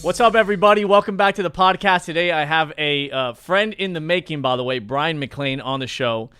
What's up, everybody? Welcome back to the podcast. Today, I have a friend in the making, by the way, Bryan McLane on the show.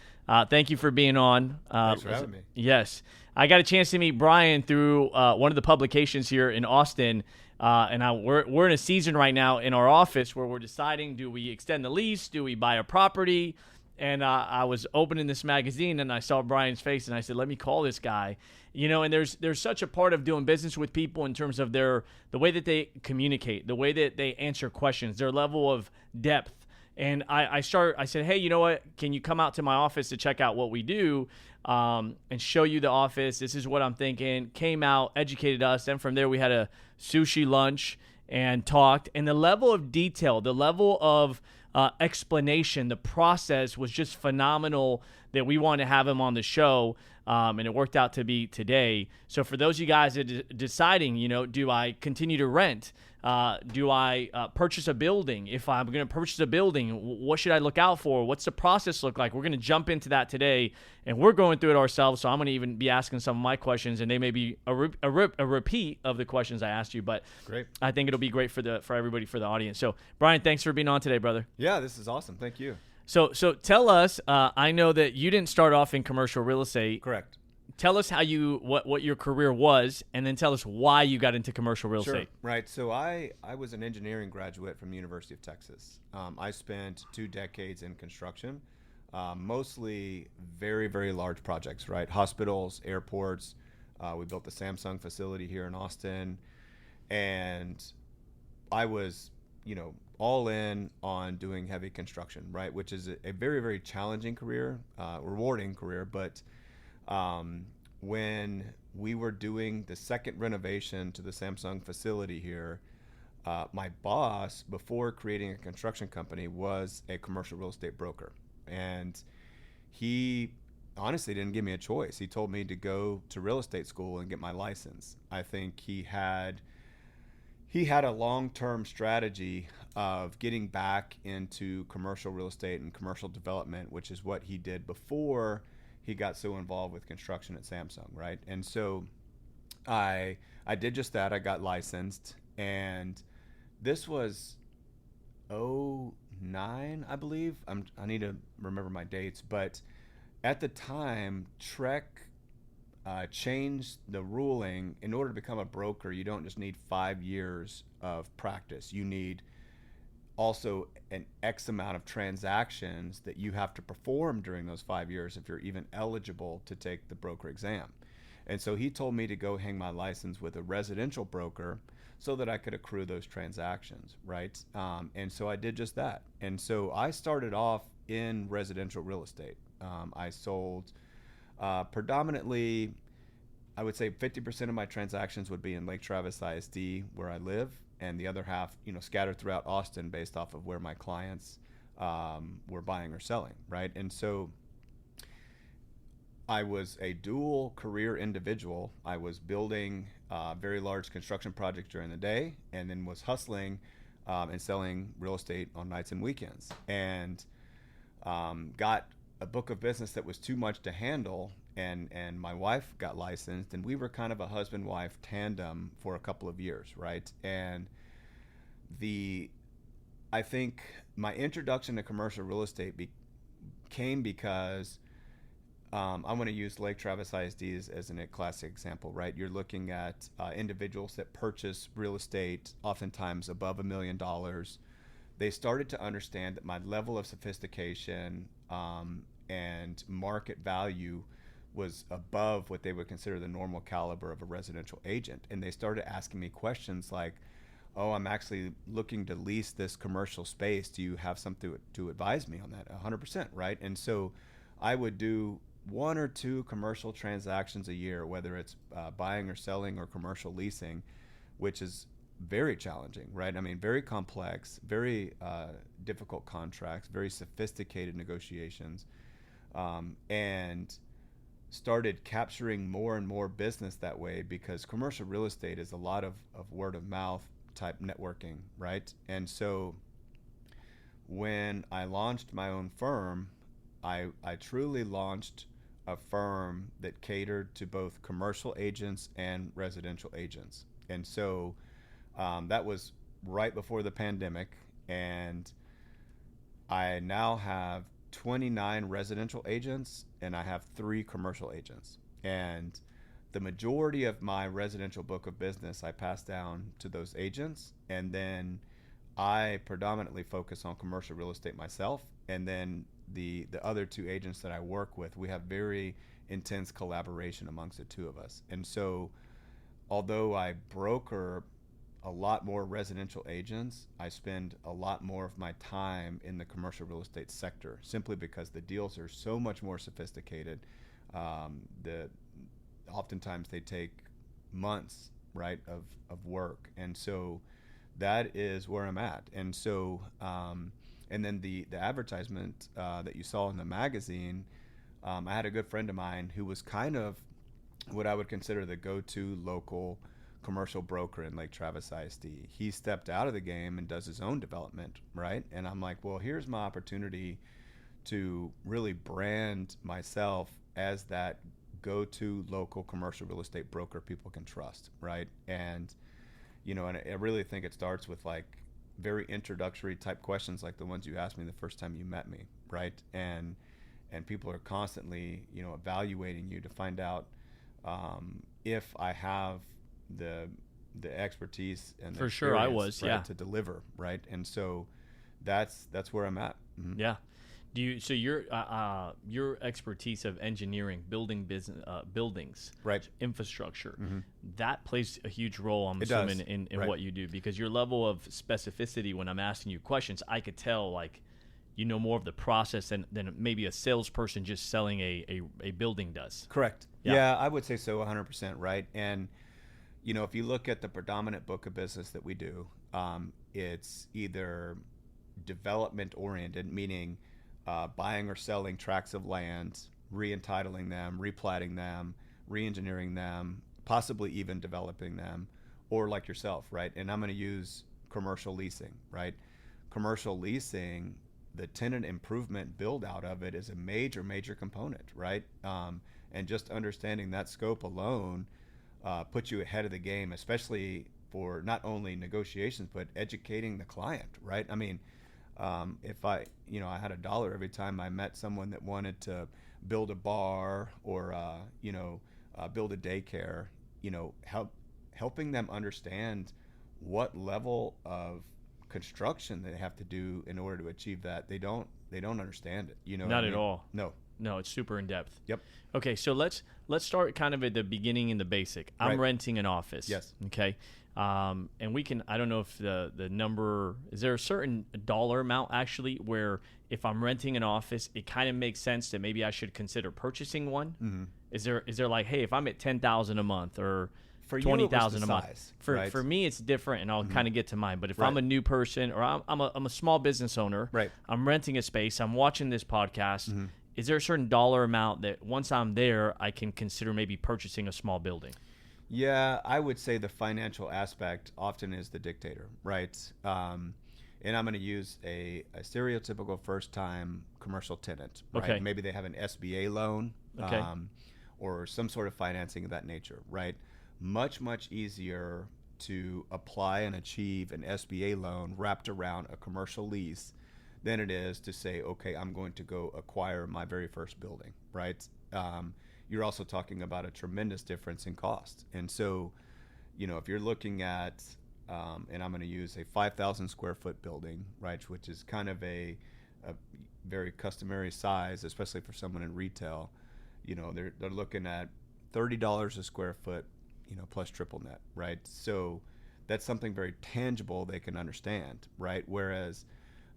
Thank you for being on. Thanks for having me. Yes. I got a chance to meet Bryan through one of the publications here in Austin. We're in a season right now in our office where we're deciding, do we extend the lease? Do we buy a property? And I was opening this magazine and I saw Bryan's face and I said, let me call this guy. You know, and there's such a part of doing business with people in terms of the way that they communicate, the way that they answer questions, their level of depth. And I said, hey, you know what? Can you come out to my office to check out what we do and show you the office? This is what I'm thinking. Came out, educated us. Then from there, we had a sushi lunch and talked. And the level of detail, the level of explanation, the process was just phenomenal that we wanted to have him on the show. And it worked out to be today. So for those of you guys that are deciding, you know, do I continue to rent? Do I purchase a building? If I'm going to purchase a building, what should I look out for? What's the process look like? We're going to jump into that today, and we're going through it ourselves. So I'm going to even be asking some of my questions, and they may be a repeat of the questions I asked you. But great. I think it'll be great for everybody, for the audience. So Bryan, thanks for being on today, brother. Yeah, this is awesome. Thank you. So tell us. I know that you didn't start off in commercial real estate. Correct. Tell us how what your career was, and then tell us why you got into commercial real estate. Right. So I was an engineering graduate from the University of Texas. I spent 2 decades in construction, mostly very, very large projects, right? Hospitals, airports. We built the Samsung facility here in Austin, and I was, all in on doing heavy construction, right? Which is a very, very challenging career, rewarding career, but when we were doing the second renovation to the Samsung facility here, my boss, before creating a construction company, was a commercial real estate broker. And he honestly didn't give me a choice. He told me to go to real estate school and get my license. I think he had a long-term strategy of getting back into commercial real estate and commercial development, which is what he did before he got so involved with construction at Samsung, right? And so I did just that. I got licensed, and this was 2009, I believe. I need to remember my dates, but at the time, TREC changed the ruling. In order to become a broker, you don't just need 5 years of practice. You need also an X amount of transactions that you have to perform during those 5 years if you're even eligible to take the broker exam. And so he told me to go hang my license with a residential broker so that I could accrue those transactions, right? And so I did just that. And so I started off in residential real estate. I sold predominantly, I would say 50% of my transactions would be in Lake Travis ISD, where I live, and the other half, scattered throughout Austin based off of where my clients were buying or selling, right? And so I was a dual career individual. I was building very large construction projects during the day, and then was hustling and selling real estate on nights and weekends, and got a book of business that was too much to handle, and my wife got licensed, and we were kind of a husband-wife tandem for a couple of years, right? And I think my introduction to commercial real estate came because I'm going to use Lake Travis ISD as a classic example, right? You're looking at individuals that purchase real estate oftentimes above $1 million. They started to understand that my level of sophistication and market value was above what they would consider the normal caliber of a residential agent. And they started asking me questions like, oh, I'm actually looking to lease this commercial space. Do you have something to advise me on that? 100%, right? And so I would do 1 or 2 commercial transactions a year, whether it's buying or selling or commercial leasing, which is very challenging, right? I mean, very complex, very difficult contracts, very sophisticated negotiations, and started capturing more and more business that way, because commercial real estate is a lot of word of mouth type networking, right? And so when I launched my own firm, I truly launched a firm that catered to both commercial agents and residential agents. And so that was right before the pandemic, and I now have 29 residential agents and I have 3 commercial agents. And the majority of my residential book of business I pass down to those agents, and then I predominantly focus on commercial real estate myself. And then the other 2 agents that I work with, we have very intense collaboration amongst the 2 of us. And so although I broker a lot more residential agents, I spend a lot more of my time in the commercial real estate sector, simply because the deals are so much more sophisticated. Oftentimes they take months, right, of work. And so that is where I'm at. And so, and then the advertisement that you saw in the magazine, I had a good friend of mine who was kind of what I would consider the go-to local commercial broker in Lake Travis ISD. He stepped out of the game and does his own development, right? And I'm like, well, here's my opportunity to really brand myself as that go-to local commercial real estate broker people can trust, right? And and I really think it starts with like very introductory type questions like the ones you asked me the first time you met me, right? And people are constantly evaluating you to find out if I have the expertise and the for sure I was, right, yeah, to deliver, right? And so that's where I'm at. Mm-hmm. Yeah. Do you, so your expertise of engineering, building business, buildings, right, infrastructure, mm-hmm. that plays a huge role, I'm it assuming, does. in Right. what you do, because your level of specificity when I'm asking you questions, I could tell like you know more of the process than maybe a salesperson just selling a building does. Correct. Yeah. Yeah, I would say so, 100%, right? And if you look at the predominant book of business that we do, it's either development oriented, meaning buying or selling tracts of land, re-entitling them, replatting them, re-engineering them, possibly even developing them, or like yourself, right? And I'm going to use commercial leasing, right? Commercial leasing, the tenant improvement build out of it is a major, major component, right? And just understanding that scope alone puts you ahead of the game, especially for not only negotiations, but educating the client, right? I mean, if I had $1 every time I met someone that wanted to build a bar or, build a daycare, helping them understand what level of construction they have to do in order to achieve that. They don't understand it. Not at all. No, it's super in depth. Yep. Okay, so let's start kind of at the beginning and the basic. I'm Right. renting an office. Yes. Okay. And we can, I don't know if the number, is there a certain dollar amount actually where if I'm renting an office, it kind of makes sense that maybe I should consider purchasing one? Mm-hmm. Is there like, hey, if I'm at $10,000 a month or For $20,000 you, a month? size, For right? for me, it's different, and I'll Mm-hmm. kind of get to mine. But if Right. I'm a new person or I'm a small business owner, Right. I'm renting a space, I'm watching this podcast. Mm-hmm. Is there a certain dollar amount that once I'm there, I can consider maybe purchasing a small building? Yeah, I would say the financial aspect often is the dictator, right? And I'm going to use a stereotypical first-time commercial tenant, right? Okay. Maybe they have an SBA loan, Okay. or some sort of financing of that nature, right? Much, much easier to apply and achieve an SBA loan wrapped around a commercial lease than it is to say, okay, I'm going to go acquire my very first building, right? You're also talking about a tremendous difference in cost. And so, if you're looking at, and I'm going to use a 5,000 square foot building, right, which is kind of a very customary size, especially for someone in retail, they're looking at $30 a square foot, plus triple net, right? So that's something very tangible they can understand, right? Whereas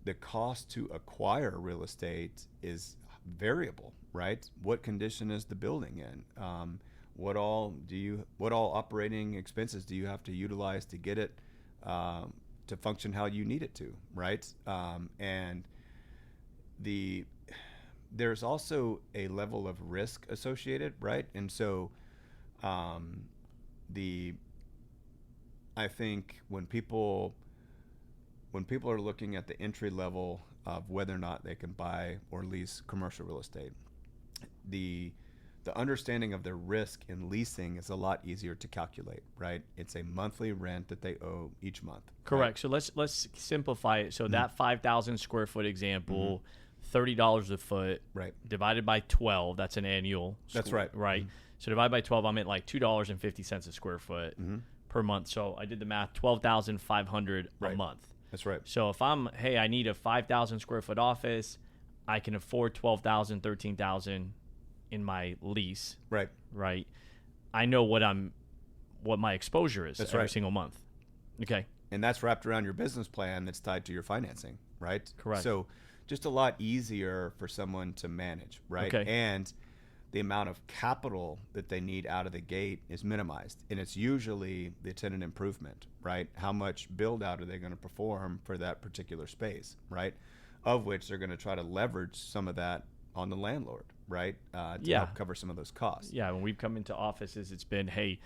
the cost to acquire real estate is variable, right? What condition is the building in? What all operating expenses do you have to utilize to get it to function how you need it to, right? And there's also a level of risk associated, right? And so I think when people are looking at the entry level of whether or not they can buy or lease commercial real estate, the the understanding of their risk in leasing is a lot easier to calculate, right? It's a monthly rent that they owe each month. Correct. Right? So let's simplify it. So that 5,000 square foot example, $30 a foot, Right. divided by 12. That's an annual. That's right. Right. So divided by 12, I'm at like $2.50 a square foot per month. So I did the math, 12,500 a month. That's right. So if I need a 5,000 square foot office, I can afford 12,000, 13,000 in my lease. Right. Right. I know what my exposure is every right. single month. Okay. And that's wrapped around your business plan that's tied to your financing, right? Correct. So just a lot easier for someone to manage, right? Okay. And the amount of capital that they need out of the gate is minimized. And it's usually the tenant improvement, right? How much build out are they going to perform for that particular space, right? Of which they're going to try to leverage some of that on the landlord, right? To help cover some of those costs. Yeah, when we've come into offices, it's been, hey,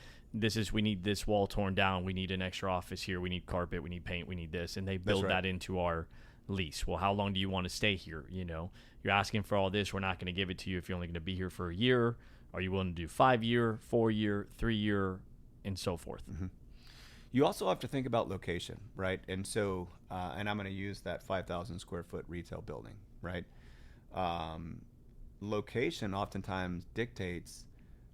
we need this wall torn down. We need an extra office here. We need carpet. We need paint. We need this. And they build that into our lease. Well, how long do you want to stay here? You're asking for all this. We're not going to give it to you if you're only going to be here for a year. Are you willing to do 5-year, 4-year, 3-year, and so forth? Mm-hmm. You also have to think about location, right? And so, and I'm going to use that 5,000 square foot retail building, right? Location oftentimes dictates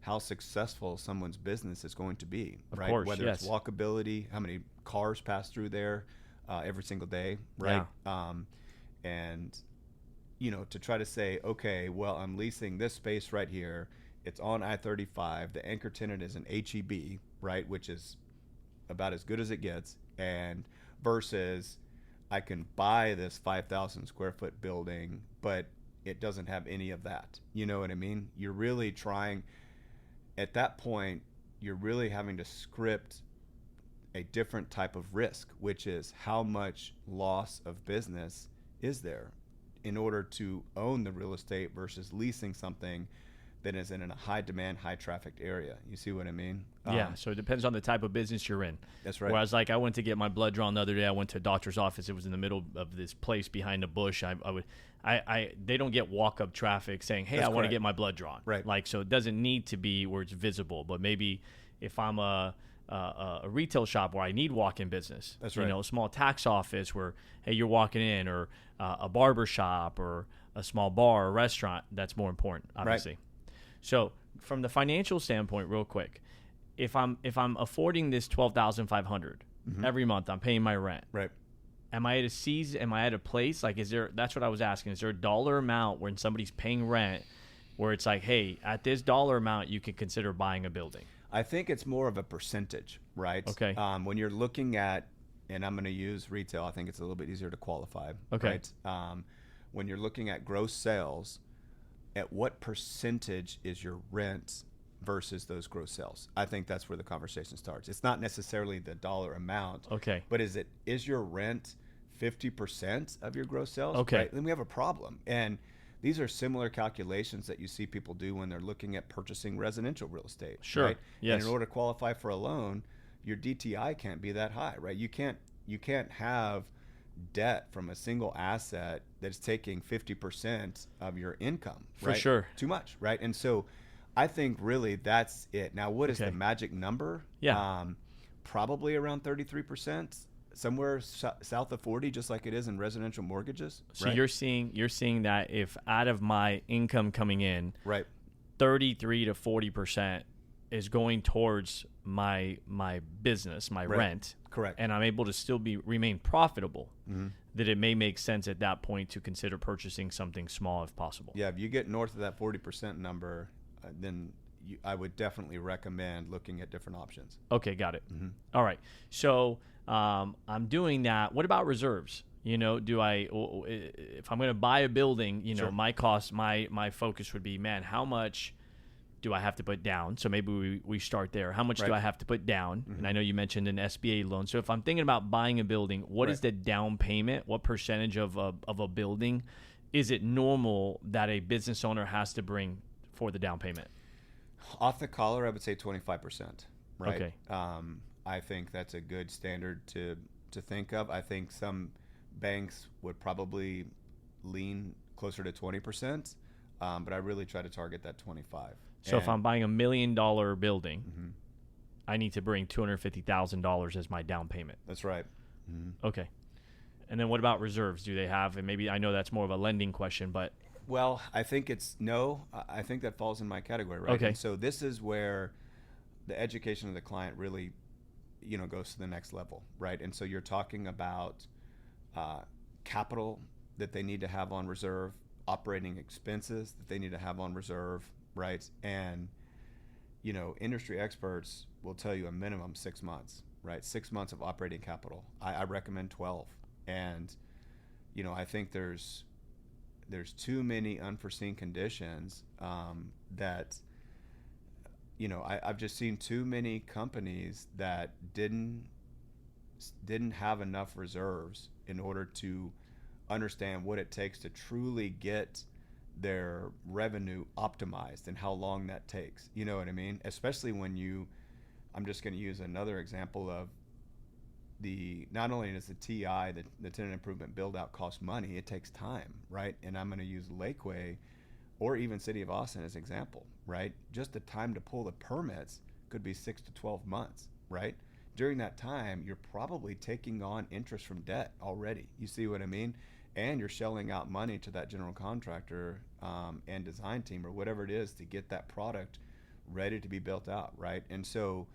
how successful someone's business is going to be, right? Of course, Whether it's walkability, how many cars pass through there every single day, right? Yeah. And, to try to say, okay, well, I'm leasing this space right here. It's on I-35. The anchor tenant is an HEB, right? Which is about as good as it gets. And versus I can buy this 5,000 square foot building, but it doesn't have any of that. You know what I mean? You're really trying, at that point, you're really having to script a different type of risk, which is how much loss of business is there in order to own the real estate versus leasing something that is in a high demand, high trafficked area. You see what I mean? Yeah. So it depends on the type of business you're in. That's right. Whereas, like, I went to get my blood drawn the other day. I went to a doctor's office. It was in the middle of this place behind a bush. They don't get walk up traffic saying, "Hey, I want to get my blood drawn." Right. Like, so it doesn't need to be where it's visible. But maybe if I'm a retail shop where I need walk-in business, that's right. A small tax office where, hey, you're walking in, or a barber shop, or a small bar or restaurant, that's more important, obviously. Right. So from the financial standpoint, real quick, if I'm affording this $12,500 every month, I'm paying my rent. Right. Am I at a season? Am I at a place like? That's what I was asking. Is there a dollar amount when somebody's paying rent, where it's like, hey, at this dollar amount, you can consider buying a building? I think it's more of a percentage, right? Okay. When you're looking at, and I'm going to use retail, I think it's a little bit easier to qualify. Okay. Right? When you're looking at gross sales, at what percentage is your rent versus those gross sales? I think that's where the conversation starts. It's not necessarily the dollar amount. Okay. But is your rent 50% of your gross sales? Okay. Right? Then we have a problem. And these are similar calculations that you see people do when they're looking at purchasing residential real estate. Sure. Right? Yes. And in order to qualify for a loan, your DTI can't be that high, right? You can't have debt from a single asset that's taking 50% of your income. For right? sure. Too much, right? And so I think really that's it. Now, what is Okay. the magic number? Yeah. Probably around 33%, somewhere south of 40, just like it is in residential mortgages. So right? you're seeing that if out of my income coming in, right, 33 to 40% is going towards my business, my rent. Correct. And I'm able to still remain profitable, that it may make sense at that point to consider purchasing something small if possible. Yeah, if you get north of that 40% number, then I would definitely recommend looking at different options. Okay, got it. All right. So I'm doing that. What about reserves? If I'm going to buy a building, Sure. my cost, my focus would be, man, how much do I have to put down? So maybe we start there. How much do I have to put down? And I know you mentioned an SBA loan. So if I'm thinking about buying a building, what is the down payment? What percentage of a building is it normal that a business owner has to bring for the down payment? Off the collar, I would say 25%. Right. Okay. I think that's a good standard to think of. I think some banks would probably lean closer to 20%, but I really try to target that 25. So if I'm buying $1 million building, I need to bring $250,000 as my down payment. That's right. Okay. And then what about reserves? Do they have, and maybe I know that's more of a lending question, but. Well, I think I think that falls in my category, right? Okay. And so this is where the education of the client really, goes to the next level, right? And so you're talking about capital that they need to have on reserve, operating expenses that they need to have on reserve, right? And, industry experts will tell you a minimum 6 months, right? 6 months of operating capital. I recommend 12. And, I think there's too many unforeseen conditions that, I've just seen too many companies that didn't have enough reserves in order to understand what it takes to truly get their revenue optimized and how long that takes. You know what I mean? Especially when I'm just going to use another example of not only does the TI, the tenant improvement build out cost money, it takes time, right? And I'm going to use Lakeway or even City of Austin as an example, right? Just the time to pull the permits could be 6 to 12 months, right? During that time, you're probably taking on interest from debt already. You see what I mean? And you're shelling out money to that general contractor and design team or whatever it is to get that product ready to be built out, right? And so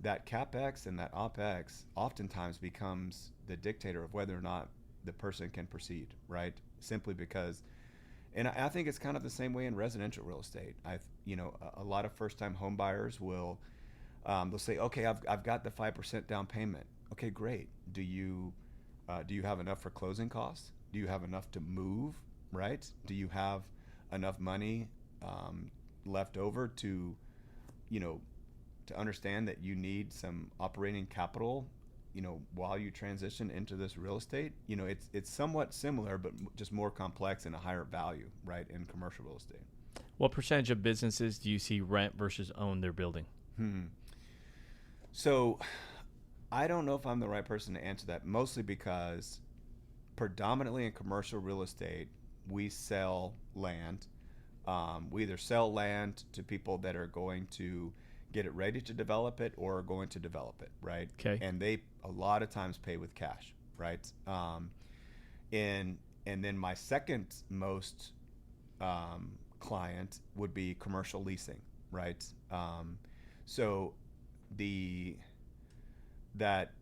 that CapEx and that OpEx oftentimes becomes the dictator of whether or not the person can proceed, right? Simply because, and I think it's kind of the same way in residential real estate. A lot of first-time home buyers will, they'll say, okay, I've got the 5% down payment. Okay, great. Do you have enough for closing costs? Do you have enough to move, right? Do you have enough money left over to understand that you need some operating capital, while you transition into this real estate? It's somewhat similar, but just more complex and a higher value, right, in commercial real estate. What percentage of businesses do you see rent versus own their building? So I don't know if I'm the right person to answer that, mostly because predominantly in commercial real estate, we sell land. We either sell land to people that are going to get it ready to develop it or are going to develop it, right? Okay. And they a lot of times pay with cash, right? And then my second most client would be commercial leasing, right? So that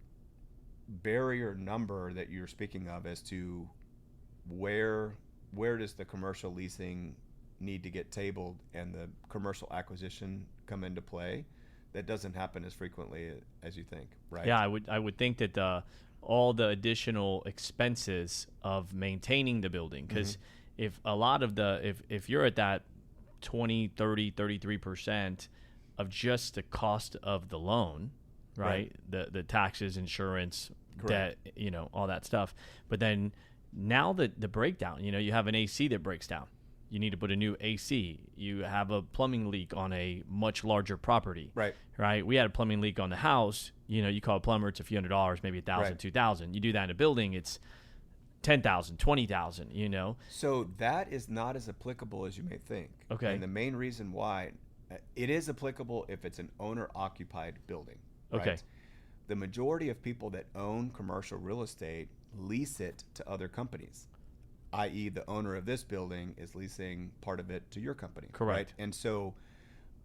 barrier number that you're speaking of as to where does the commercial leasing need to get tabled and the commercial acquisition come into play, that doesn't happen as frequently as you think, right? Yeah, I would think that all the additional expenses of maintaining the building, because if a lot of if you're at that 20, 30, 33% of just the cost of the loan, right? The taxes, insurance, Correct. debt, all that stuff. But then now the breakdown, you have an AC that breaks down. You need to put a new AC. You have a plumbing leak on a much larger property. Right. We had a plumbing leak on the house. You call a plumber, it's a few $100, maybe $1,000, $2,000. You do that in a building, it's $10,000, $20,000. So that is not as applicable as you may think. Okay. And the main reason why it is applicable if it's an owner-occupied building. Right? Okay. The majority of people that own commercial real estate lease it to other companies, i.e. the owner of this building is leasing part of it to your company. Correct. Right? And so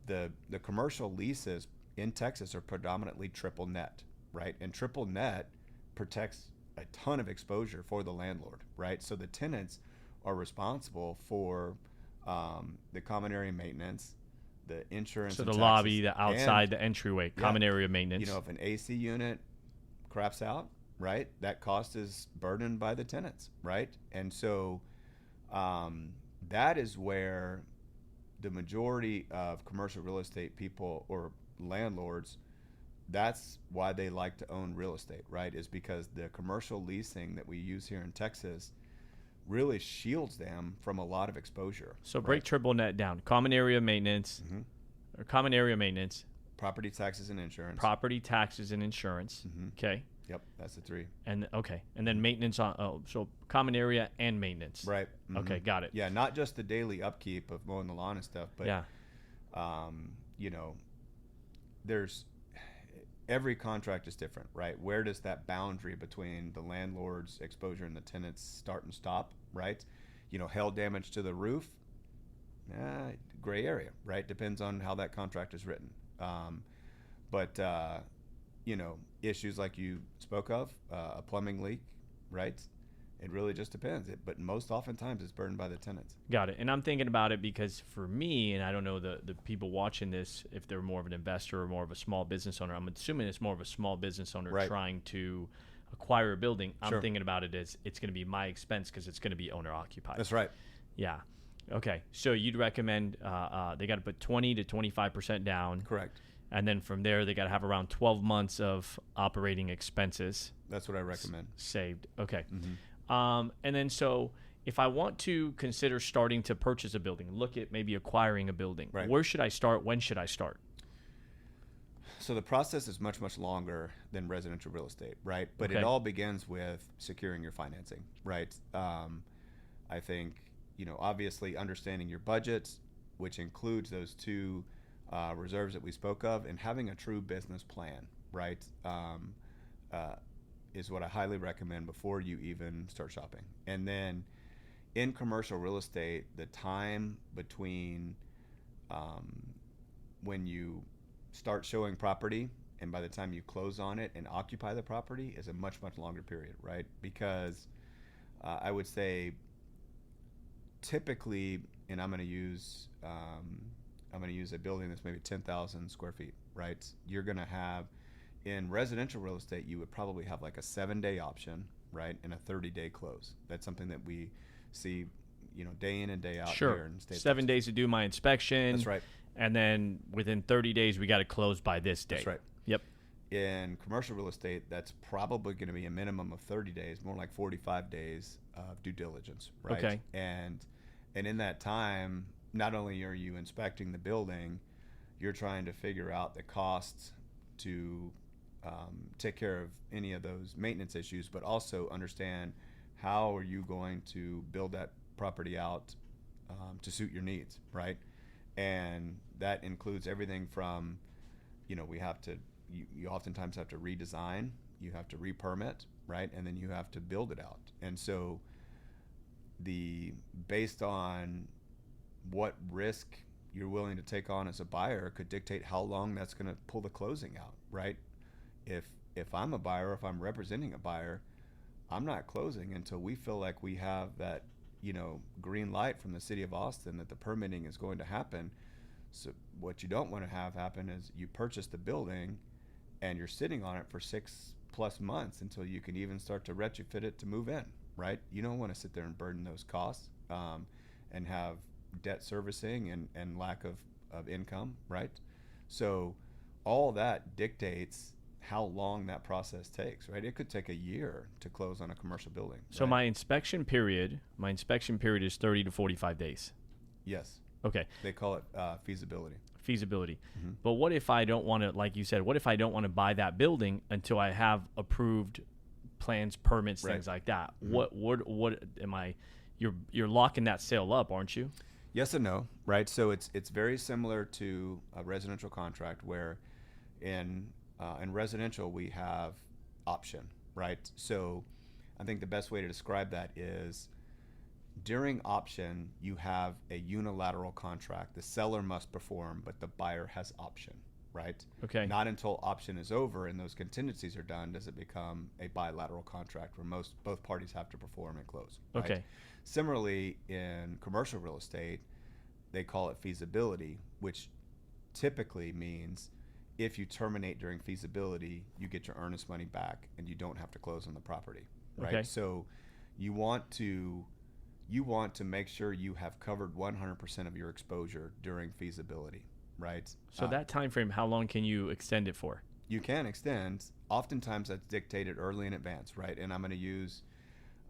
the commercial leases in Texas are predominantly triple net, right? And triple net protects a ton of exposure for the landlord, right? So the tenants are responsible for the common area maintenance, the insurance, So and the taxes, lobby, the outside, and, the entryway, common area maintenance. if an AC unit craps out, right, that cost is burdened by the tenants, right? And so that is where the majority of commercial real estate people or landlords, that's why they like to own real estate, right? Is because the commercial leasing that we use here in Texas really shields them from a lot of exposure. So break triple net down. Common area maintenance, or common area maintenance. Property taxes and insurance. Property taxes and insurance. Okay. Yep, that's the three. And then maintenance on so common area and maintenance. Right. Okay, got it. Yeah, not just the daily upkeep of mowing the lawn and stuff, but You know, there's every contract is different, right? Where does that boundary between the landlord's exposure and the tenant's start and stop, right? You know, hail damage to the roof, gray area, right? Depends on how that contract is written. But you know, issues like you spoke of, a plumbing leak, right? It really just depends. But most oftentimes it's burdened by the tenants. Got it. And I'm thinking about it because for me, and I don't know the people watching this, if they're more of an investor or more of a small business owner, I'm assuming it's more of a small business owner Right. trying to acquire a building. I'm Sure. thinking about it as it's going to be my expense because it's going to be owner occupied. That's right. Yeah. Okay. So you'd recommend they got to put 20 to 25% down. Correct. And then from there, they got to have around 12 months of operating expenses That's what I recommend. saved. Okay. Mm-hmm. And then so if I want to consider starting to purchase a building, look at maybe acquiring a building, Right. where should I start? When should I start? So the process is much, much longer than residential real estate, right? But Okay. it all begins with securing your financing, right? I think, you know, obviously understanding your budget, which includes those two reserves that we spoke of, and having a true business plan, right? Is what I highly recommend before you even start shopping. And then in commercial real estate, the time between when you start showing property and by the time you close on it and occupy the property is a much, much longer period, right? Because I would say typically, and I'm going to use a building that's maybe 10,000 square feet, right? You're going to have, in residential real estate, you would probably have like a 7-day option, right, and a 30-day close. That's something that we see, you know, day in and day out Sure. here in the state. 7 days to do my inspection. That's right. And then within 30 days, we got to close by this date. That's right. Yep. In commercial real estate, that's probably going to be a minimum of 30 days, more like 45 days of due diligence, right? Okay. And in that time, not only are you inspecting the building, you're trying to figure out the costs to take care of any of those maintenance issues, but also understand how are you going to build that property out to suit your needs, right? And that includes everything from, you know, you oftentimes have to redesign, you have to re-permit, right? And then you have to build it out. And so based on what risk you're willing to take on as a buyer could dictate how long that's going to pull the closing out, right? If I'm a buyer, if I'm representing a buyer, I'm not closing until we feel like we have that, you know, green light from the city of Austin that the permitting is going to happen. So what you don't want to have happen is you purchase the building and you're sitting on it for 6+ months until you can even start to retrofit it to move in, right? You don't want to sit there and burden those costs and have debt servicing and lack of income, right? So all that dictates how long that process takes, right? It could take a year to close on a commercial building. So right? my inspection period is 30 to 45 days. Yes. Okay. They call it feasibility. Feasibility. Mm-hmm. But what if I don't want to, like you said, what if I don't want to buy that building until I have approved plans, permits, Right. things like that? Mm-hmm. What am I, you're locking that sale up, aren't you? Yes and no, right? So it's very similar to a residential contract where in residential we have option, right? So I think the best way to describe that is during option you have a unilateral contract. The seller must perform, but the buyer has option, right? Okay. Not until option is over and those contingencies are done does it become a bilateral contract where both parties have to perform and close. Right? Okay. Similarly, in commercial real estate, they call it feasibility, which typically means if you terminate during feasibility, you get your earnest money back and you don't have to close on the property, right? Okay. So you want to make sure you have covered 100% of your exposure during feasibility, right? So that time frame, how long can you extend it for? You can extend. Oftentimes that's dictated early in advance, right? And I'm going to use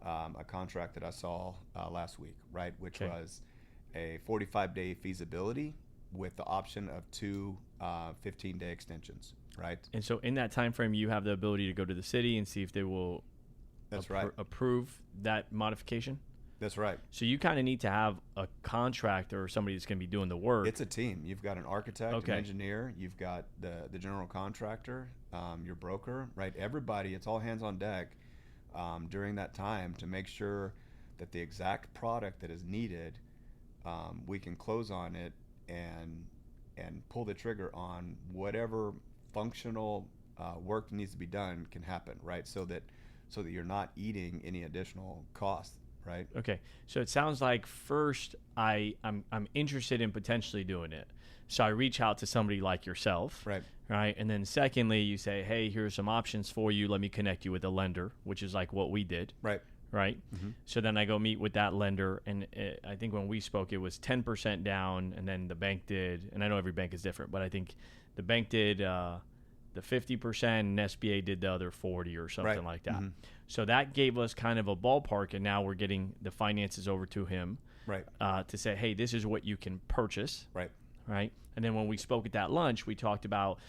a contract that I saw last week, right, which Okay. was a 45-day feasibility with the option of two 15-day extensions, right? And so in that time frame, you have the ability to go to the city and see if they will That's right. approve that modification? That's right. So you kind of need to have a contractor or somebody that's going to be doing the work. It's a team. You've got an architect, Okay. an engineer. You've got the general contractor, your broker, right? Everybody. It's all hands on deck during that time to make sure that the exact product that is needed, we can close on it and pull the trigger on whatever functional work that needs to be done can happen, right? So that you're not eating any additional costs, right? Okay, so it sounds like first I'm interested in potentially doing it, so I reach out to somebody like yourself, Right. right? And then secondly, you say, hey, here's some options for you. Let me connect you with a lender, which is like what we did, Right. right? Mm-hmm. So then I go meet with that lender, and I think when we spoke, it was 10% down, and then the bank did, and I know every bank is different, but I think the bank did the 50%, and SBA did the other 40 or something Right. like that. Mm-hmm. So that gave us kind of a ballpark, and now we're getting the finances over to him, Right. to say, hey, this is what you can purchase, Right. right? And then when we spoke at that lunch, we talked about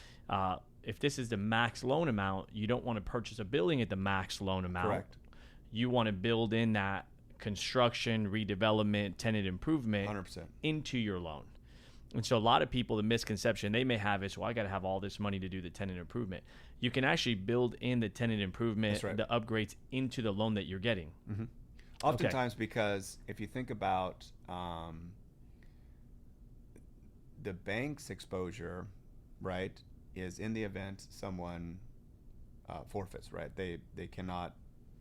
if this is the max loan amount, you don't want to purchase a building at the max loan amount. Correct. You want to build in that construction, redevelopment, tenant improvement 100%. into your loan. And so a lot of people, the misconception they may have is, well, I got to have all this money to do the tenant improvement. You can actually build in the tenant improvement, That's right. the upgrades into the loan that you're getting. Mm-hmm. Oftentimes, because if you think about the bank's exposure, right, is in the event someone forfeits, right? They cannot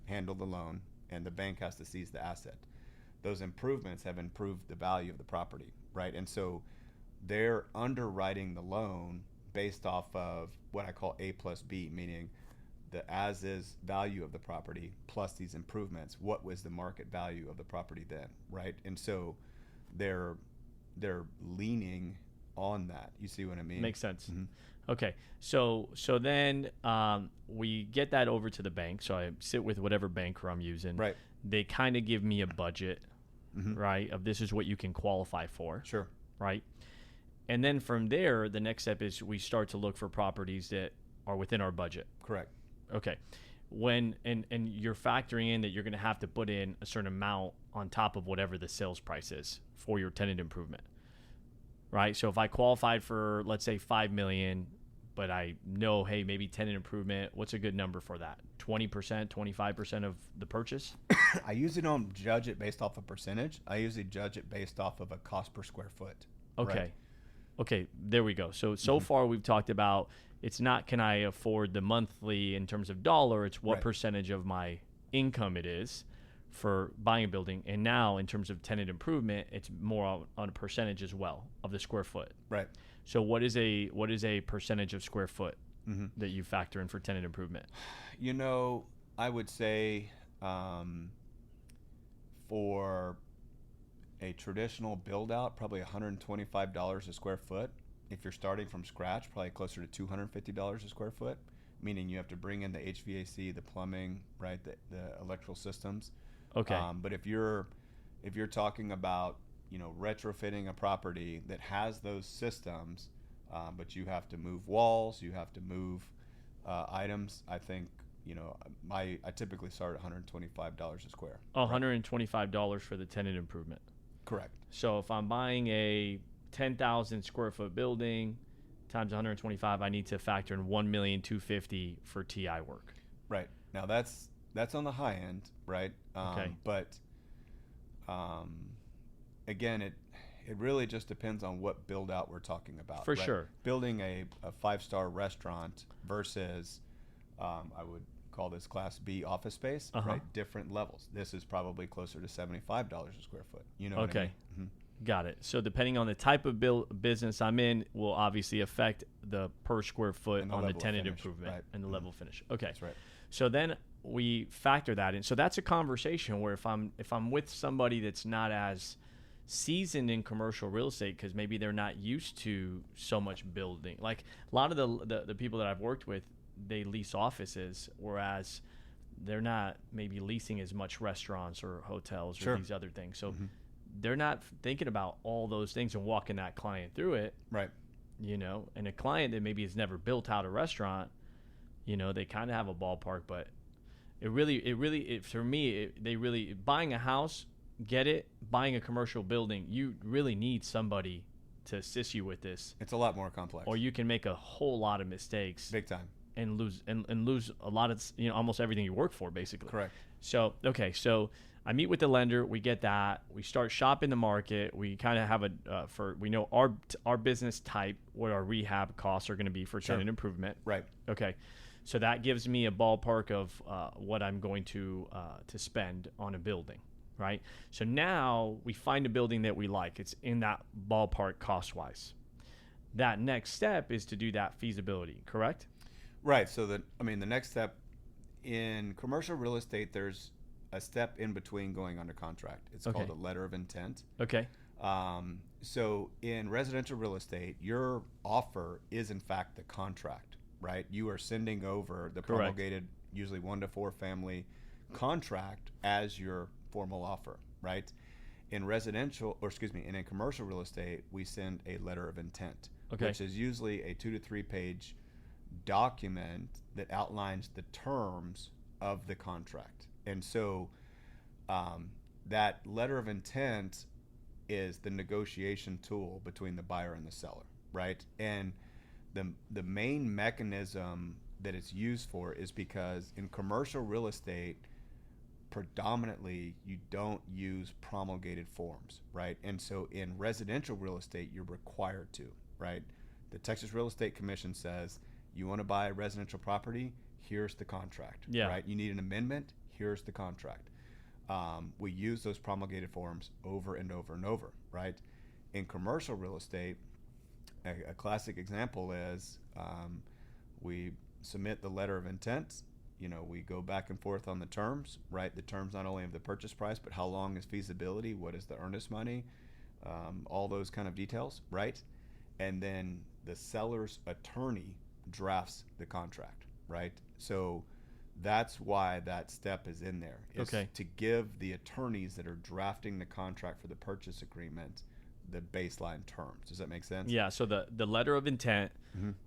handle the loan, and the bank has to seize the asset. Those improvements have improved the value of the property, right? And so they're underwriting the loan based off of what I call A plus B, meaning the as-is value of the property plus these improvements. What was the market value of the property then, right? And so they're leaning on that. You see what I mean? Makes sense. Mm-hmm. Okay, so then we get that over to the bank. So I sit with whatever banker I'm using. Right. They kind of give me a budget, Mm-hmm. right, of this is what you can qualify for. Sure. Right? And then from there, the next step is we start to look for properties that are within our budget. Correct. Okay. And you're factoring in that you're going to have to put in a certain amount on top of whatever the sales price is for your tenant improvement. Right? So if I qualified for, let's say, $5 million, but I know, hey, maybe tenant improvement, what's a good number for that? 20%, 25% of the purchase? I usually don't judge it based off a percentage. I usually judge it based off of a cost per square foot. Okay. Right? Okay, there we go. So far we've talked about it's not can I afford the monthly in terms of dollar, it's what Right. percentage of my income it is for buying a building. And now in terms of tenant improvement, it's more on a percentage as well of the square foot. Right. So what is a percentage of square foot Mm-hmm. that you factor in for tenant improvement? You know, I would say for a traditional build out, probably $125 a square foot. If you're starting from scratch, probably closer to $250 a square foot, meaning you have to bring in the HVAC, the plumbing, right, the electrical systems. Okay. But if you're talking about, you know, retrofitting a property that has those systems, but you have to move walls, you have to move items, I think, you know, I typically start at $125 a square. $125 for the tenant improvement. Correct. So if I'm buying a 10,000 square foot building times 125, I need to factor in $1,250,000 for TI work. Right. Now that's on the high end, right? Okay. But again, it really just depends on what build out we're talking about. For right? sure. Building a 5-star restaurant versus I would call this Class B office space, right? Different levels. This is probably closer to $75 a square foot. You know what I mean? Mm-hmm. Got it. So depending on the type of business I'm in will obviously affect the per square foot And the on the level of tenant finish, improvement right. and the level of finish. Okay. That's right. So then we factor that in. So that's a conversation where if I'm with somebody that's not as seasoned in commercial real estate because maybe they're not used to so much building. Like a lot of the people that I've worked with, they lease offices, whereas they're not maybe leasing as much restaurants or hotels or Sure. these other things. So they're not thinking about all those things and walking that client through it. Right. You know, and a client that maybe has never built out a restaurant, you know, they kind of have a ballpark, but for me, buying a house get it. Buying a commercial building, you really need somebody to assist you with this, It's a lot more complex. or you can make a whole lot of mistakes Big time. and lose a lot of, almost everything you work for, basically. Correct. So I meet with the lender, we get that, we start shopping the market, we kind of have we know our business type, what our rehab costs are going to be for tenant improvement. Right. Okay, so that gives me a ballpark of what I'm going to spend on a building, right? So now we find a building that we like, it's in that ballpark cost wise. That next step is to do that feasibility, correct? Right. So the next step in commercial real estate, there's a step in between going under contract. It's called a letter of intent. Okay. So in residential real estate, your offer is in fact the contract, right? You are sending over the promulgated, usually 1 to 4 family contract as your formal offer, right? In commercial real estate, we send a letter of intent, which is usually a 2 to 3 page document that outlines the terms of the contract. And so that letter of intent is the negotiation tool between the buyer and the seller, right? And the main mechanism that it's used for is because in commercial real estate, predominantly you don't use promulgated forms, right? And so in residential real estate, you're required to, right? The Texas Real Estate Commission says, you want to buy a residential property, here's the contract, right? You need an amendment, here's the contract. We use those promulgated forms over and over and over, right? In commercial real estate, a classic example is we submit the letter of intent. We go back and forth on the terms, right? The terms not only of the purchase price, but how long is feasibility, what is the earnest money, all those kind of details, right? And then the seller's attorney drafts the contract, right? So that's why that step is in there. Is to give the attorneys that are drafting the contract for the purchase agreement the baseline terms. Does that make sense? Yeah. So the letter of intent,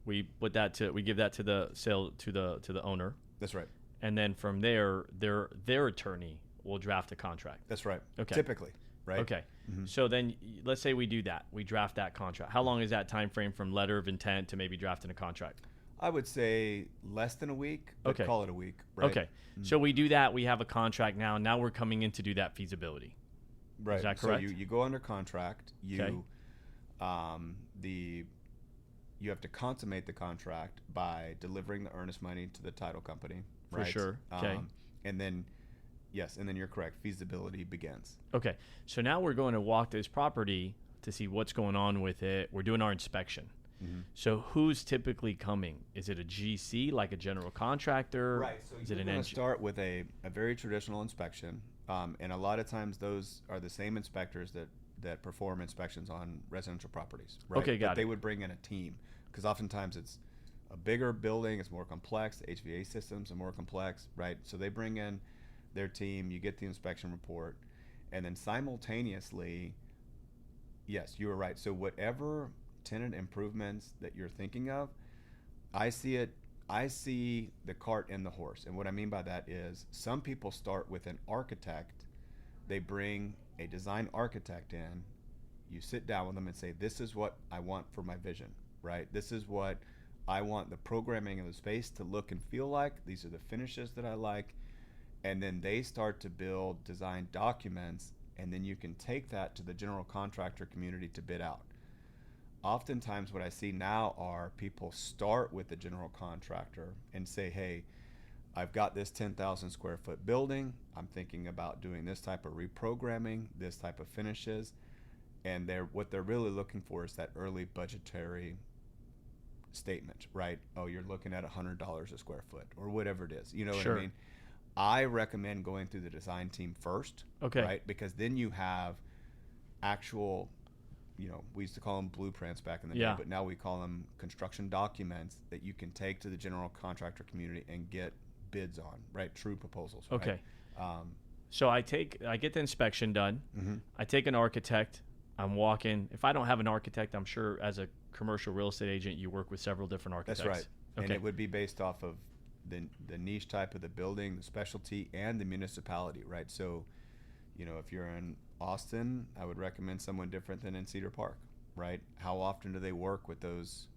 we give that to the sale to the owner. That's right. And then from there, their attorney will draft a contract. That's right. Okay. Typically, right? Okay. So then let's say we do that. We draft that contract. How long is that time frame from letter of intent to maybe drafting a contract? I would say less than a week, but call it a week. Right? Okay. So we do that. We have a contract now. Now we're coming in to do that feasibility. Right. Is that correct? So you go under contract. You have to consummate the contract by delivering the earnest money to the title company. Right? For sure. Okay. And then you're correct. Feasibility begins. Okay. So now we're going to walk this property to see what's going on with it. We're doing our inspection. So who's typically coming? Is it a GC, like a general contractor? Right. So is you're it an going to start with a very traditional inspection. And a lot of times those are the same inspectors that perform inspections on residential properties. Right? Okay, got it. They would bring in a team because oftentimes it's a bigger building, it's more complex. The HVAC systems are more complex, right? So they bring in their team, you get the inspection report, and then simultaneously, yes, you were right. So whatever tenant improvements that you're thinking of, I see the cart and the horse. And what I mean by that is some people start with an architect. They bring a design architect in. You sit down with them and say, this is what I want for my vision, right? This is what I want the programming of the space to look and feel like. These are the finishes that I like. And then they start to build design documents, and then you can take that to the general contractor community to bid out. Oftentimes what I see now are people start with the general contractor and say, hey, I've got this 10,000 square foot building. I'm thinking about doing this type of reprogramming, this type of finishes. And what they're really looking for is that early budgetary statement, right? Oh, you're looking at $100 a square foot or whatever it is. You know what I mean? I recommend going through the design team first, right? Because then you have actual, we used to call them blueprints back in the day, but now we call them construction documents that you can take to the general contractor community and get bids on, right? True proposals. Okay. Right? So I get the inspection done. I take an architect. I'm walking. If I don't have an architect, I'm sure as a commercial real estate agent, you work with several different architects. That's right. Okay. And it would be based off of the niche type of the building, the specialty, and the municipality, right? So If you're in Austin, I would recommend someone different than in Cedar Park, right? How often do they work with those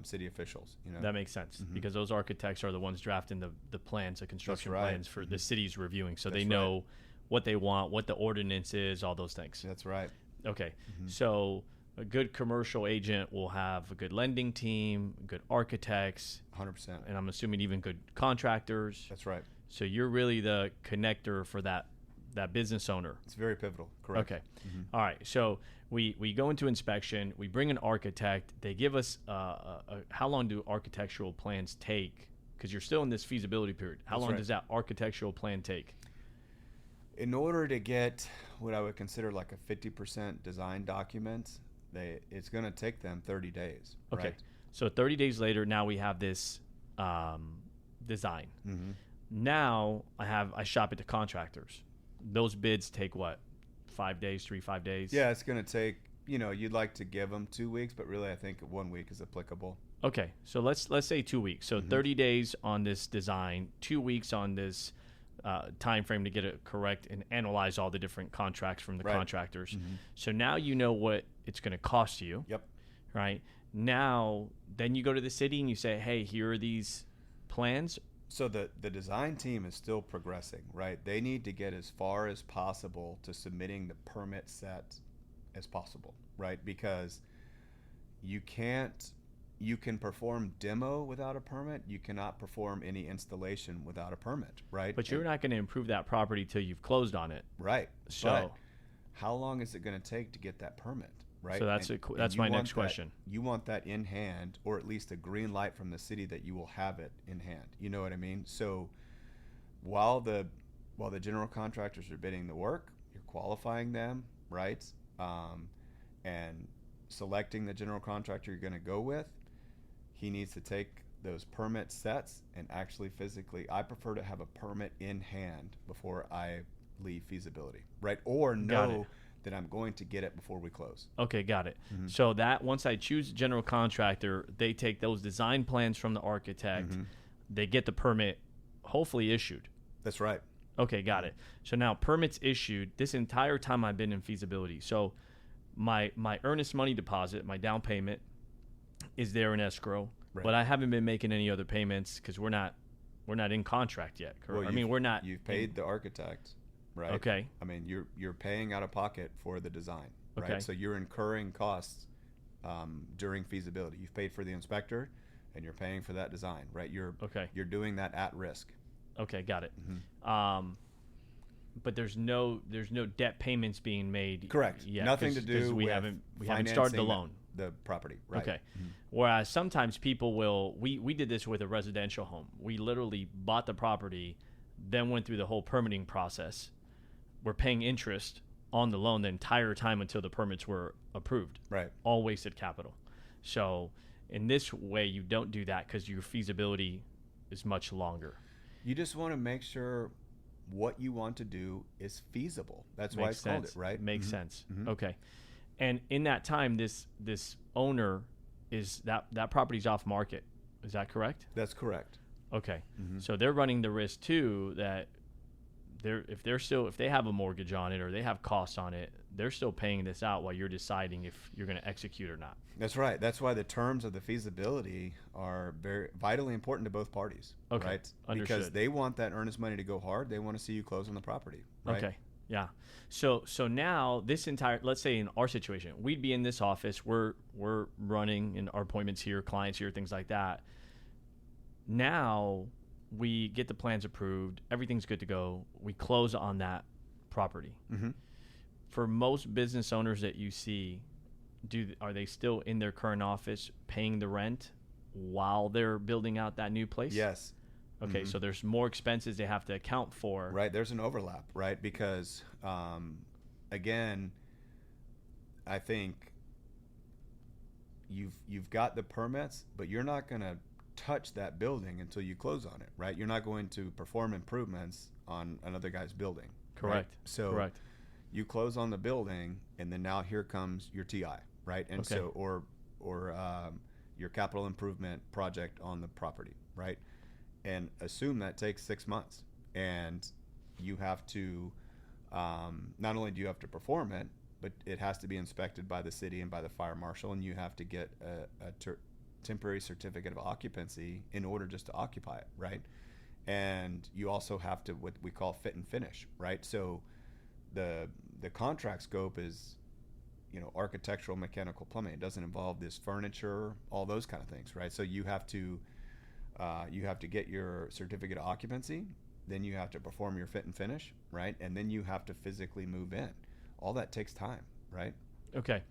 city officials? That makes sense, because those architects are the ones drafting the plans, the construction plans for the city's reviewing, so they know what they want, what the ordinance is, all those things. That's right. Okay, so a good commercial agent will have a good lending team, good architects, 100%, and I'm assuming even good contractors. That's right. So you're really the connector for that business owner. It's very pivotal. Correct. Okay. All right. So we go into inspection. We bring an architect. They give us how long do architectural plans take? Because you're still in this feasibility period. How long does that architectural plan take? In order to get what I would consider like a 50% design document, it's going to take them 30 days. Okay. Right? So 30 days later, now we have this design. Now I shop it to contractors. Those bids take what? 5 days, 5 days? Yeah, it's going to take, you'd like to give them 2 weeks, but really I think 1 week is applicable. Okay, so let's say 2 weeks. So 30 days on this design, 2 weeks on this time frame to get it correct and analyze all the different contracts from the contractors. So now you know what it's going to cost you. Yep. Right? Now, then you go to the city and you say, hey, here are these plans. So the design team is still progressing, right? They need to get as far as possible to submitting the permit set as possible, right? Because you can perform demo without a permit. You cannot perform any installation without a permit, right? But you're not going to improve that property till you've closed on it. Right. So but how long is it going to take to get that permit? Right. So that's my next question. You want that in hand, or at least a green light from the city that you will have it in hand. You know what I mean? So while the general contractors are bidding the work, you're qualifying them, right? And selecting the general contractor you're going to go with. He needs to take those permit sets and actually physically. I prefer to have a permit in hand before I leave feasibility, right? Or know that I'm going to get it before we close. Okay, got it. So that once I choose general contractor, they take those design plans from the architect, they get the permit hopefully issued. That's right. Okay, got it. So now permits issued this entire time I've been in feasibility. So my earnest money deposit, my down payment is there in escrow, but I haven't been making any other payments because we're not in contract yet. Correct? Well, I mean, we're not. You've paid the architect. Right. Okay. I mean, you're paying out of pocket for the design, right? Okay. So you're incurring costs during feasibility. You've paid for the inspector, and you're paying for that design, right? You're doing that at risk. Okay, got it. But there's no debt payments being made. Correct. Yet, Nothing to do we with haven't started the loan. The property. Right. Okay. Whereas sometimes people will. We did this with a residential home. We literally bought the property, then went through the whole permitting process. We're paying interest on the loan the entire time until the permits were approved. Right. All wasted capital. So in this way, you don't do that because your feasibility is much longer. You just want to make sure what you want to do is feasible. That's why it's called it, right? Makes sense. Okay. And in that time, this owner is that property's off market. Is that correct? That's correct. Okay. So they're running the risk too that if they have a mortgage on it or they have costs on it, they're still paying this out while you're deciding if you're going to execute or not. That's right. That's why the terms of the feasibility are very vitally important to both parties. Okay. Right? Understood. Because they want that earnest money to go hard. They want to see you close on the property. Right? Okay. Yeah. So now let's say in our situation, we'd be in this office. We're running in our appointments here, clients here, things like that. Now we get the plans approved. Everything's good to go. We close on that property. For most business owners that you see, are they still in their current office paying the rent while they're building out that new place? Yes. Okay, so there's more expenses they have to account for. Right, there's an overlap, right? Because, again, I think you've got the permits, but you're not going to touch that building until you close on it, right? You're not going to perform improvements on another guy's building. Correct. Right? So correct. You close on the building, and then now here comes your TI, right? And so or your capital improvement project on the property, right? And assume that takes 6 months, and you have to not only do you have to perform it, but it has to be inspected by the city and by the fire marshal, and you have to get a temporary certificate of occupancy in order just to occupy it, right? And you also have to what we call fit and finish, right? So the contract scope is, architectural, mechanical, plumbing. It doesn't involve this furniture, all those kind of things, right? So you have to get your certificate of occupancy, then you have to perform your fit and finish, right? And then you have to physically move in. All that takes time, right? Okay.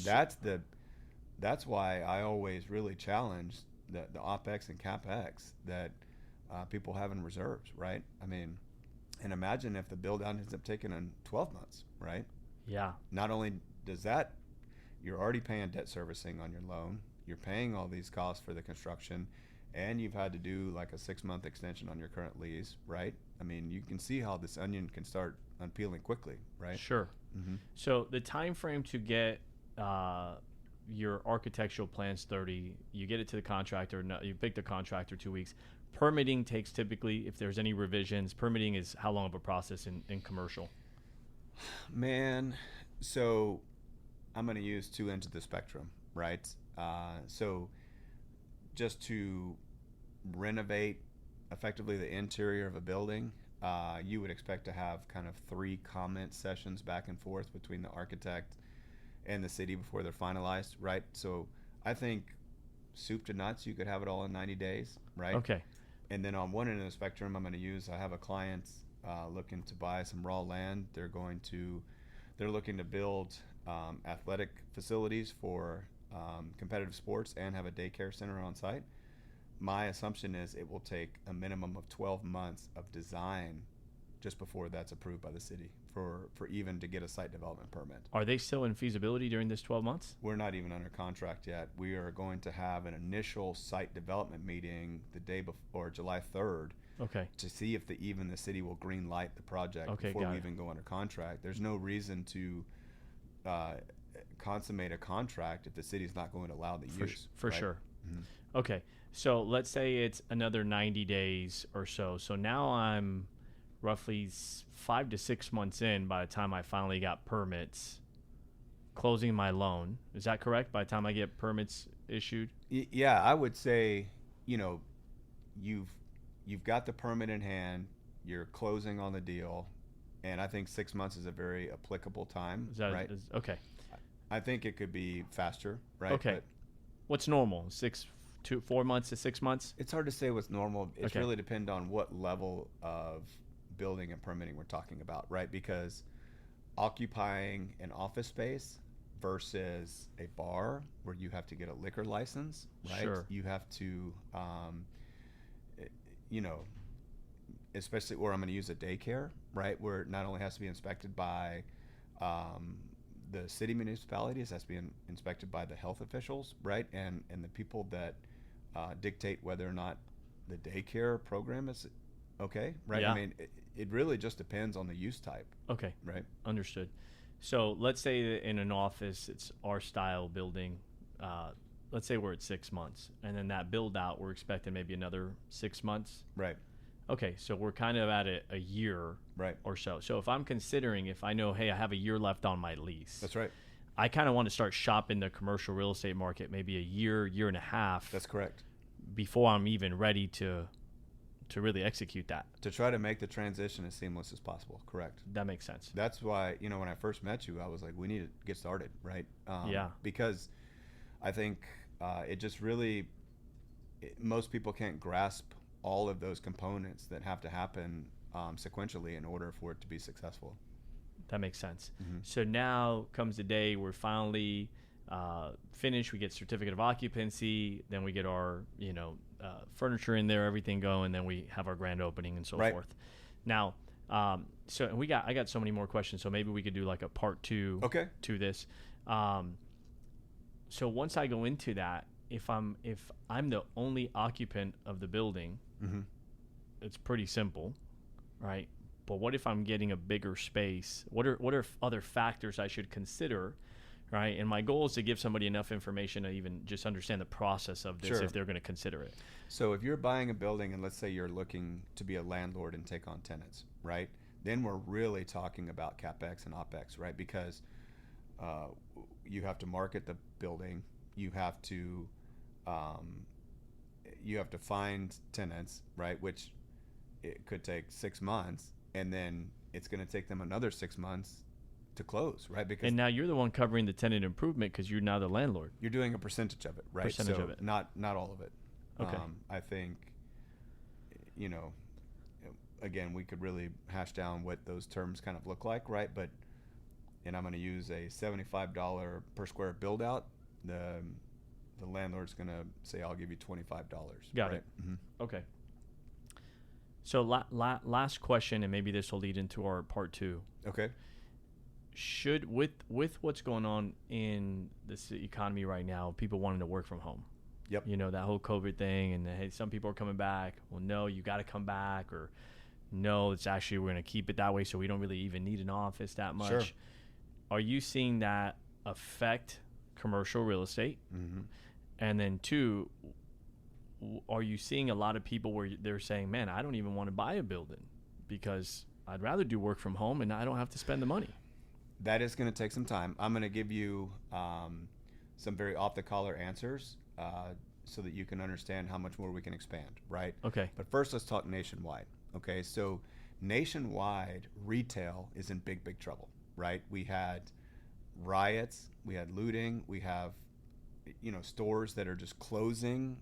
That's why I always really challenge the OPEX and CapEx that people have in reserves, right? I mean, and imagine if the build out ends up taking 12 months, right? Yeah. Not only does that, you're already paying debt servicing on your loan, you're paying all these costs for the construction, and you've had to do like a 6-month extension on your current lease, right? I mean, you can see how this onion can start unpeeling quickly, right? Sure. Mm-hmm. So the time frame to get your architectural plans 30, you get it to the contractor, you pick the contractor 2 weeks. Permitting takes typically, if there's any revisions, permitting is how long of a process in commercial? Man, so I'm going to use two ends of the spectrum, right? So just to renovate effectively the interior of a building, you would expect to have kind of 3 comment sessions back and forth between the architect and the city before they're finalized, right? So I think soup to nuts, you could have it all in 90 days, right? Okay. And then on one end of the spectrum, I have a client looking to buy some raw land. They're looking to build athletic facilities for competitive sports and have a daycare center on site. My assumption is it will take a minimum of 12 months of design just before that's approved by the city for even to get a site development permit. Are they still in feasibility during this 12 months? We're not even under contract yet. We are going to have an initial site development meeting the day before, July 3rd, Okay. to see if even the city will green light the project before we even go under contract. There's no reason to consummate a contract if the city's not going to allow the use. For right? sure. Mm-hmm. Okay. So let's say it's another 90 days or so. So now I'm roughly 5 to 6 months in by the time I finally got permits, closing my loan. Is that correct? By the time I get permits issued? Yeah, I would say, you've got the permit in hand, you're closing on the deal, and I think 6 months is a very applicable time, right? Okay. I think it could be faster, right? Okay. But what's normal? 4 months to 6 months? it's hard to say what's normal. It's Okay. really depend on what level of building and permitting we're talking about, right? Because occupying an office space versus a bar where you have to get a liquor license, right? Sure. You have to, especially, or I'm going to use a daycare, right? Where it not only has to be inspected by the city municipalities, has to be inspected by the health officials, right? And the people that dictate whether or not the daycare program is okay, right? Yeah. I mean, it really just depends on the use type. Okay. Right. Understood. So let's say that in an office, it's our style building. Let's say we're at 6 months, and then that build out, we're expecting maybe another 6 months. Right. Okay, so we're kind of at a year Right. or so. So if if I know, hey, I have a year left on my lease. That's right. I kind of want to start shopping the commercial real estate market maybe a year and a half. That's correct. Before I'm even ready to really execute that. To try to make the transition as seamless as possible. Correct. That makes sense. That's why, when I first met you, I was like, we need to get started, right? Yeah. Because I think it just really, most people can't grasp all of those components that have to happen sequentially in order for it to be successful. That makes sense. Mm-hmm. So now comes the day we're finally finished. We get certificate of occupancy. Then we get our, furniture in there, everything going. Then we have our grand opening and so Right. forth. Now, I got so many more questions. So maybe we could do like a part 2 Okay. to this. So once I go into that, if I'm the only occupant of the building, Mm-hmm. it's pretty simple, right? But what if I'm getting a bigger space? What are other factors I should consider, right? And my goal is to give somebody enough information to even just understand the process of this. Sure. If they're going to consider it. So if you're buying a building and let's say you're looking to be a landlord and take on tenants, right? then we're really talking about CapEx and OpEx, right? Because you have to market the building, you have to find tenants, right? Which it could take 6 months, and then it's going to take them another 6 months to close, right? Because And now you're the one covering the tenant improvement because you're now the landlord. you're doing a percentage of it, right? Percentage of it. Not all of it. Okay. I think, again, we could really hash down what those terms kind of look like, right? And I'm going to use a $75 per square build out. The landlord's going to say, I'll give you $25. Got right? it. Mm-hmm. Okay. So last question, and maybe this will lead into our part 2. Okay. Should with what's going on in this economy right now, people wanting to work from home. Yep. That whole COVID thing, and hey, some people are coming back. Well, no, you got to come back, or no, it's actually we're going to keep it that way, so we don't really even need an office that much. Sure. Are you seeing that affect commercial real estate? Mm-hmm. And then 2, are you seeing a lot of people where they're saying, man, I don't even want to buy a building because I'd rather do work from home and I don't have to spend the money? That is going to take some time. I'm going to give you some very off-the-collar answers so that you can understand how much more we can expand, right? Okay. But first, let's talk nationwide. Okay, so nationwide, retail is in big, big trouble, right? We had riots, we had looting, we have stores that are just closing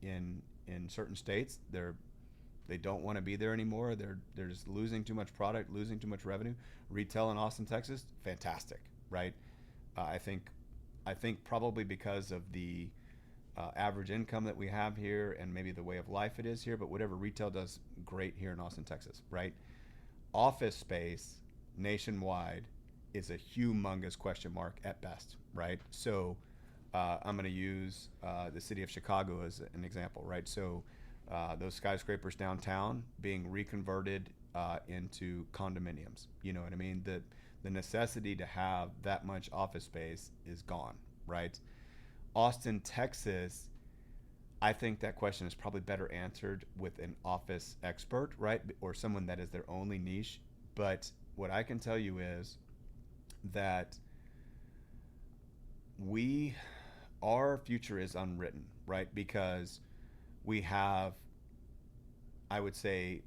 in certain states. They don't want to be there anymore. They're just losing too much product, losing too much revenue. Retail in Austin, Texas, fantastic, right? I think probably because of the average income that we have here and maybe the way of life it is here, but whatever, retail does great here in Austin, Texas, right? Office space nationwide is a humongous question mark at best, right? So I'm going to use the city of Chicago as an example, right? So those skyscrapers downtown being reconverted into condominiums. You know what I mean? The necessity to have that much office space is gone, right? Austin, Texas, I think that question is probably better answered with an office expert, right? Or someone that is their only niche. But what I can tell you is that our future is unwritten, right? Because we have, I would say,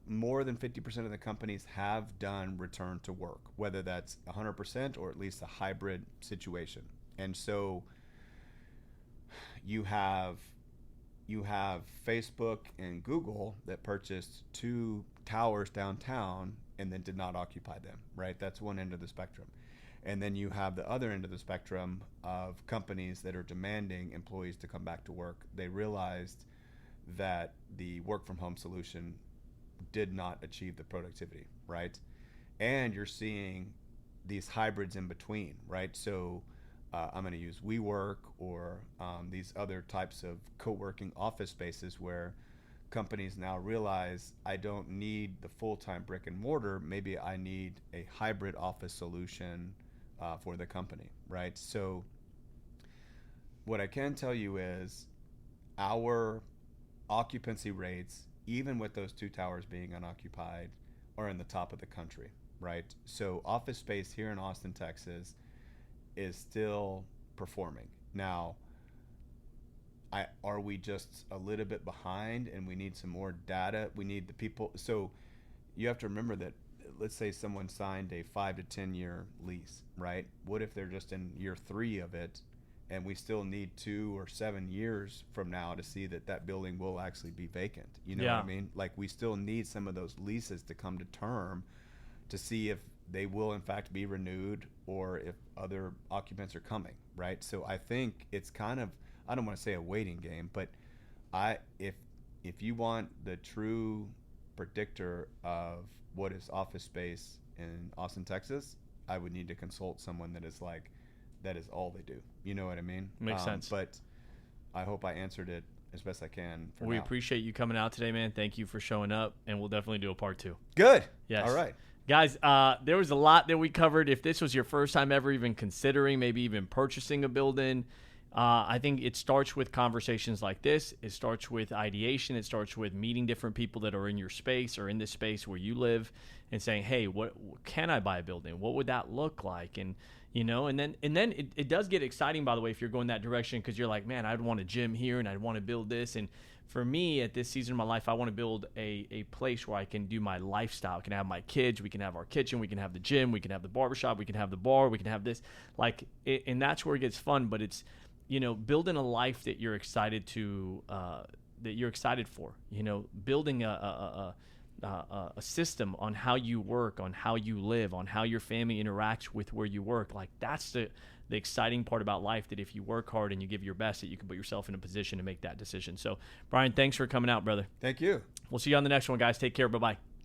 more than 50% of the companies have done return to work, whether that's 100% or at least a hybrid situation. And so you have Facebook and Google that purchased 2 towers downtown and then did not occupy them, right? That's one end of the spectrum. And then you have the other end of the spectrum of companies that are demanding employees to come back to work. They realized that the work from home solution did not achieve the productivity, right? And you're seeing these hybrids in between, right? So I'm going to use WeWork or these other types of co-working office spaces where companies now realize I don't need the full-time brick and mortar. Maybe I need a hybrid office solution for the company, right? So what I can tell you is our occupancy rates, even with those 2 towers being unoccupied, are in the top of the country, right? So office space here in Austin, Texas is still performing. Now, are we just a little bit behind and we need some more data? We need the people. So you have to remember that, let's say someone signed a 5 to 10 year lease, right? What if they're just in year 3 of it and we still need 2 or 7 years from now to see that building will actually be vacant? You know what I mean? Like, we still need some of those leases to come to term to see if they will in fact be renewed or if other occupants are coming, right? So I think it's kind of, I don't want to say a waiting game, but if you want the true predictor of what is office space in Austin, Texas, I would need to consult someone that is all they do. You know what I mean? Makes sense. But I hope I answered it as best I can for We now. appreciate you coming out today, man. Thank you for showing up, and we'll definitely do a part 2. Good. Yes. All right. Guys, there was a lot that we covered. If this was your first time ever even considering maybe even purchasing a building, I think it starts with conversations like this. It starts with ideation. It starts with meeting different people that are in your space or in this space where you live, and saying, "Hey, what can I buy a building? What would that look like?" And and then it does get exciting, by the way, if you're going that direction, because you're like, "Man, I'd want a gym here, and I'd want to build this." And for me, at this season of my life, I want to build a place where I can do my lifestyle. I can have my kids. We can have our kitchen. We can have the gym. We can have the barbershop. We can have the bar. We can have this. And that's where it gets fun. But it's building a life that you're excited to, that you're excited for. Building a system on how you work, on how you live, on how your family interacts with where you work. Like, that's the exciting part about life, that if you work hard and you give your best, that you can put yourself in a position to make that decision. So, Bryan, thanks for coming out, brother. Thank you. We'll see you on the next one, guys. Take care. Bye-bye.